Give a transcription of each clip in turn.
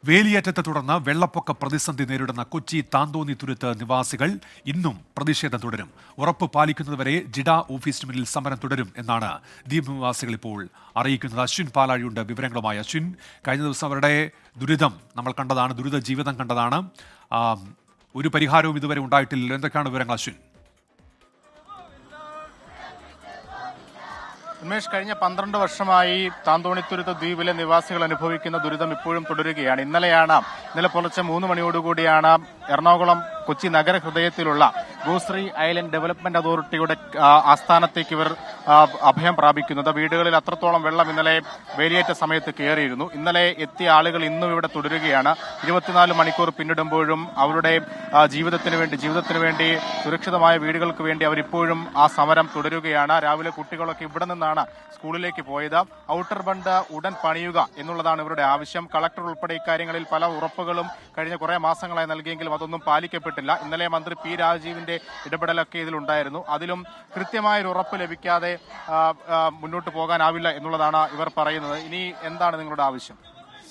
വേലിയേറ്റത്തെ തുടർന്ന് വെള്ളപ്പൊക്ക പ്രതിസന്ധി നേരിടുന്ന കൊച്ചി താന്തോന്നി തുരുത്ത് നിവാസികൾ ഇന്നും പ്രതിഷേധം തുടരും. ഉറപ്പ് പാലിക്കുന്നതുവരെ ജിഡ ഓഫീസിന് മുന്നിൽ സമരം തുടരും എന്നാണ് ദ്വീപ് നിവാസികൾ ഇപ്പോൾ അറിയിക്കുന്നത്. അശ്വിൻ പാലാഴിയുണ്ട് വിവരങ്ങളുമായി. അശ്വിൻ, കഴിഞ്ഞ ദിവസം അവരുടെ ദുരിതം നമ്മൾ കണ്ടതാണ്, ദുരിത ജീവിതം കണ്ടതാണ്. ഒരു പരിഹാരവും ഇതുവരെ ഉണ്ടായിട്ടില്ലല്ലോ. എന്തൊക്കെയാണ് വിവരങ്ങൾ അശ്വിൻ? ഉമേഷ്, കഴിഞ്ഞ 12 വർഷമായി താന്തോണിത്തുരുത്ത് ദ്വീപിലെ നിവാസികൾ അനുഭവിക്കുന്ന ദുരിതം ഇപ്പോഴും തുടരുകയാണ്. ഇന്നലെ പുലർച്ചെ 3 മണിയോടുകൂടിയാണ് എറണാകുളം കൊച്ചി നഗരഹൃദയത്തിലുള്ള ഗോശ്രീ ഐലൻഡ് ഡെവലപ്മെന്റ് അതോറിറ്റിയുടെ ആസ്ഥാനത്തേക്ക് ഇവർ അഭയം പ്രാപിക്കുന്നത്. വീടുകളിൽ അത്രത്തോളം വെള്ളം ഇന്നലെ വേലിയേറ്റ സമയത്ത് കയറിയിരുന്നു. ഇന്നലെ എത്തിയ ആളുകൾ ഇന്നും ഇവിടെ തുടരുകയാണ്. 24 മണിക്കൂർ പിന്നിടുമ്പോഴും അവരുടെ ജീവിതത്തിന് വേണ്ടി സുരക്ഷിതമായ വീടുകൾക്ക് വേണ്ടി അവരിപ്പോഴും ആ സമരം തുടരുകയാണ്. രാവിലെ കുട്ടികളൊക്കെ ഇവിടെ നിന്നാണ് സ്കൂളിലേക്ക് പോയത്. ഔട്ടർ ബണ്ട് ഉടൻ പണിയുക എന്നുള്ളതാണ് ഇവരുടെ ആവശ്യം. കളക്ടർ ഉൾപ്പെടെ ഇക്കാര്യങ്ങളിൽ പല ഉറപ്പുകളും കഴിഞ്ഞ കുറെ മാസങ്ങളായി നൽകിയെങ്കിലും അതൊന്നും പാലിക്കപ്പെട്ടില്ല. ഇന്നലെ മന്ത്രി പി രാജീവിന്റെ ഇടപെടലൊക്കെ ഇതിലുണ്ടായിരുന്നു. അതിലും കൃത്യമായൊരു ഉറപ്പ് ലഭിക്കാതെ മുന്നോട്ട് പോകാനാവില്ല എന്നുള്ളതാണ് ഇവർ പറയുന്നത്. ഇനി എന്താണ് നിങ്ങളുടെ ആവശ്യം?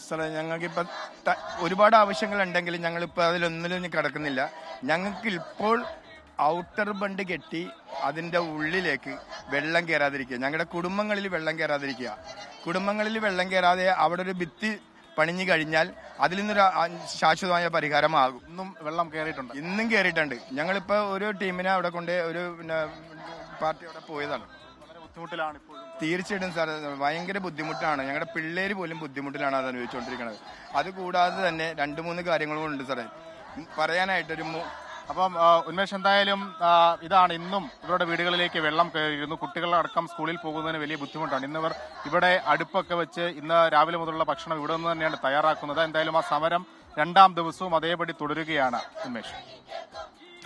സാറേ, ഞങ്ങൾക്കിപ്പോൾ ഒരുപാട് ആവശ്യങ്ങളുണ്ടെങ്കിലും ഞങ്ങളിപ്പോൾ അതിലൊന്നിലും കിടക്കുന്നില്ല. ഞങ്ങൾക്ക് ഇപ്പോൾ ഔട്ടർ ബണ്ട് കെട്ടി അതിൻ്റെ ഉള്ളിലേക്ക് വെള്ളം കയറാതിരിക്കുക, ഞങ്ങളുടെ കുടുംബങ്ങളിൽ വെള്ളം കയറാതിരിക്കുക. കുടുംബങ്ങളിൽ വെള്ളം കയറാതെ അവിടെ ഒരു ഭിത്തി പണിഞ്ഞു കഴിഞ്ഞാൽ അതിൽ നിന്നൊരു ശാശ്വതമായ പരിഹാരമാകും. ഇന്നും കയറിയിട്ടുണ്ട്. ഞങ്ങളിപ്പോൾ ഒരു ടീമിനെ അവിടെ കൊണ്ട് ഒരു പാർട്ടി അവിടെ പോയതാണ്. തീർച്ചയായിട്ടും സാർ, ഭയങ്കര ബുദ്ധിമുട്ടാണ്. ഞങ്ങളുടെ പിള്ളേര് പോലും ബുദ്ധിമുട്ടിലാണ് അത് അനുഭവിച്ചുകൊണ്ടിരിക്കുന്നത്. അതുകൂടാതെ തന്നെ 2-3 കാര്യങ്ങളും ഉണ്ട് സാറേ പറയാനായിട്ടൊരു. അപ്പം ഉന്മേഷ്, എന്തായാലും ഇതാണ് ഇന്നും ഇവരുടെ വീടുകളിലേക്ക് വെള്ളം കയറിയിരുന്നു. കുട്ടികളടക്കം സ്കൂളിൽ പോകുന്നതിന് വലിയ ബുദ്ധിമുട്ടാണ്. ഇന്നിവർ ഇവിടെ അടുപ്പൊക്കെ വെച്ച് ഇന്ന് രാവിലെ മുതലുള്ള ഭക്ഷണം ഇവിടെ നിന്ന് തന്നെയാണ് തയ്യാറാക്കുന്നത്. എന്തായാലും ആ സമരം 2ാം ദിവസവും അതേപടി തുടരുകയാണ്. ഉന്മേഷ്,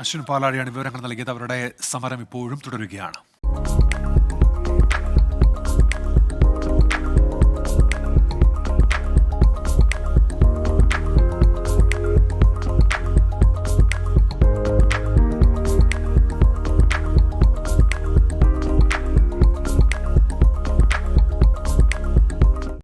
അശ്വിൻ പാലാഴിയാണ് വിവരങ്ങൾ നൽകിയത്. അവരുടെ സമരം ഇപ്പോഴും തുടരുകയാണ്.